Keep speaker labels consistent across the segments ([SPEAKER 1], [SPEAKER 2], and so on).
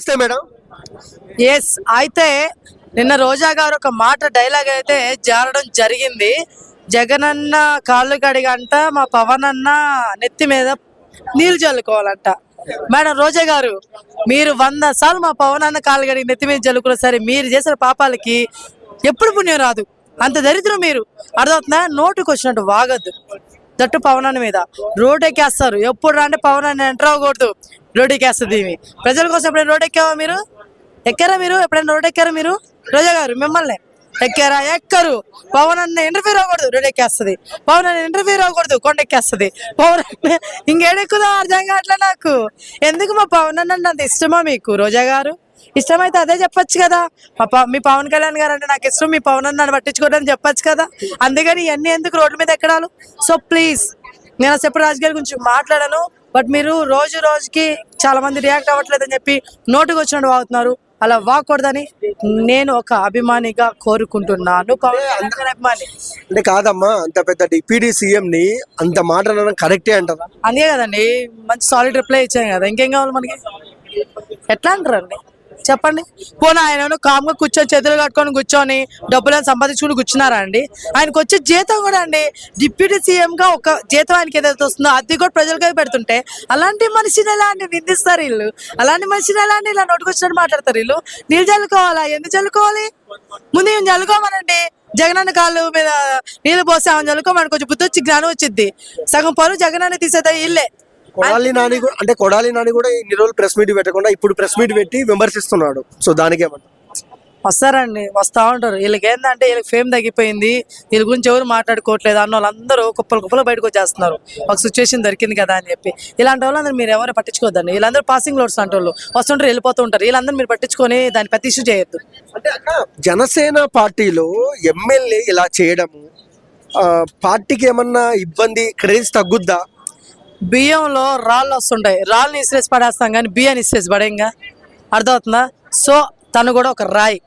[SPEAKER 1] నమస్తే madam.
[SPEAKER 2] Yes అయితే నిన్న రోజా గారు ఒక మాట డైలాగ్ అయితే జారడం జరిగింది. జగనన్న కాళ్ళు కడిగంట మా పవన్ అన్న నెత్తి మీద నీళ్లు చల్లుకోవాలంట. మేడం రోజా గారు, మీరు 100 సార్లు మా పవన్ అన్న కాళ్ళు కడిగి నెత్తి మీద చల్లుకున్న సరే మీరు చేసిన పాపాలకి ఎప్పుడు పుణ్యం రాదు. అంత దరిద్రం మీరు. అర్థమవుతుందా? నోటుకు వచ్చినట్టు వాగద్దు. దట్టు పవన్ అన్న మీద రోడ్ ఎక్కేస్తారు. ఎప్పుడు రాంటే పవన్ అన్న ఎంటర్ అవ్వకూడదు, రోడ్ ఎక్కేస్తుంది. ప్రజల కోసం ఎప్పుడైనా రోడ్ ఎక్కావా మీరు? ఎక్కారా మీరు? ఎప్పుడైనా రోడ్ ఎక్కారా మీరు? రోజా గారు మిమ్మల్ని ఎక్కారా? ఎక్కరు. పవన్ అన్న ఇంటర్ఫీర్ అవ్వకూడదు, రోడ్ ఎక్కేస్తుంది. పవన్ అన్న ఇంటర్ఫీర్ అవ్వకూడదు, కొండ ఎక్కేస్తుంది. పవన్ అన్న ఇంకేడెక్కుదా అర్థం కావట్లే నాకు. ఎందుకు మా పవన్ అన్న అంత ఇష్టమా మీకు? రోజా గారు ఇష్టమైతే అదే చెప్పొచ్చు కదా. మీ పవన్ కళ్యాణ్ గారు అంటే నాకు ఇష్టం, మీ పవన్ అన్న పట్టించుకోవడానికి చెప్పొచ్చు కదా. అందుకని ఇవన్నీ ఎందుకు రోడ్ల మీద ఎక్కడాలు? సో ప్లీజ్, నేను అసలు రాజకీయాల గురించి మాట్లాడాను, బట్ మీరు రోజు రోజుకి చాలా మంది రియాక్ట్ అవ్వట్లేదని చెప్పి నోటుకు వచ్చినట్టు వాగుతున్నారు. అలా వాగకూడదని నేను ఒక అభిమానిగా కోరుకుంటున్నాను. పవన్ కళ్యాణ్ గారి అభిమాని
[SPEAKER 1] అంటే కాదమ్మా, అంత పెద్ద డిప్యూటీ సీఎం ని అంత మాట అనడం కరెక్టే అంటారా?
[SPEAKER 2] అందుకే కదండి మంచి సాలిడ్ రిప్లై ఇచ్చాం కదా. ఇంకేం కావాలి మనకి? ఎట్లా అంటారండి చెప్పండి. పోనీ ఆయన కామ్గా కూర్చొని చేతులు కట్టుకొని కూర్చొని డబ్బులను సంపాదించుకుని కూర్చున్నారా అండి? ఆయనకు వచ్చే జీతం కూడా అండి, డిప్యూటీ సీఎం గా ఒక జీతం ఆయనకి ఏదైతే వస్తుందో అది కూడా ప్రజలకే పెడుతుంటే అలాంటి మనిషిని ఎలా అండి నిందిస్తారు వీళ్ళు? అలాంటి మనిషిని ఎలా అండి ఇలా నోటుకొచ్చినట్టు మాట్లాడతారు వీళ్ళు? నీళ్ళు చల్లుకోవాలా? ఎందుకు చల్లుకోవాలి? ముందు ఏం చల్లుకోమనండి. జగనన్న కాళ్ళు మీద నీళ్ళు పోసి ఆమె చల్లుకోమని కొంచెం బుద్ధి వచ్చి జ్ఞానం వచ్చింది. సగం పనులు జగనన్న తీసేదా ఇల్లే.
[SPEAKER 1] కొడాలి నాని కూడా కొడాలి నాని కూడా ఇన్ని రోజులు ప్రెస్ మీట్ పెట్టకుండా ఇప్పుడు ప్రెస్ మీట్ పెట్టి విమర్శిస్తున్నాడు. సో దానికి ఏమంటారు?
[SPEAKER 2] వస్తారండి, వస్తా ఉంటారు. వీళ్ళకి ఏంటంటే వీళ్ళకి ఫేమ్ తగ్గిపోయింది, వీళ్ళ గురించి ఎవరు మాట్లాడుకోవట్లేదు అన్న వాళ్ళందరూ కుప్పలు బయటకు వచ్చేస్తున్నారు. ఒక సిచ్యువేషన్ దొరికింది కదా అని చెప్పి. ఇలాంటి వాళ్ళందరూ మీరు ఎవరు పట్టించుకోవద్దండి. వీళ్ళందరూ పాసింగ్ లోడ్స్ అంటే వాళ్ళు వస్తుంటారు వెళ్ళిపోతూ ఉంటారు. వీళ్ళందరూ మీరు పట్టించుకొని దాన్ని పెద్ద ఇష్యూ చేయొద్దు.
[SPEAKER 1] అంటే జనసేన పార్టీలో ఎమ్మెల్యే ఇలా చేయడము పార్టీకి ఏమన్నా ఇబ్బంది, క్రేజ్ తగ్గుద్దా?
[SPEAKER 2] బియ్యంలో రాళ్ళు వస్తుంటాయి, రాళ్ళని ఇసిరేసి పడేస్తాం కానీ బియ్యాన్ని ఇసిరేసి పడేంగా. అర్థమవుతుందా? సో తను కూడా ఒక రాయి,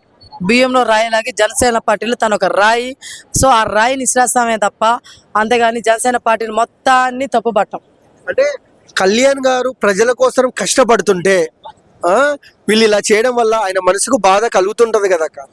[SPEAKER 2] బియ్యంలో రాయిలాగే జనసేన పార్టీలో తను ఒక రాయి. సో ఆ రాయిని ఇసిరేస్తామే తప్ప అంతేగాని జనసేన పార్టీని మొత్తాన్ని తప్పుపట్టం.
[SPEAKER 1] అంటే కళ్యాణ్ గారు ప్రజల కోసం కష్టపడుతుంటే వీళ్ళు ఇలా చేయడం వల్ల ఆయన మనసుకు బాధ కలుగుతుంటది కదా.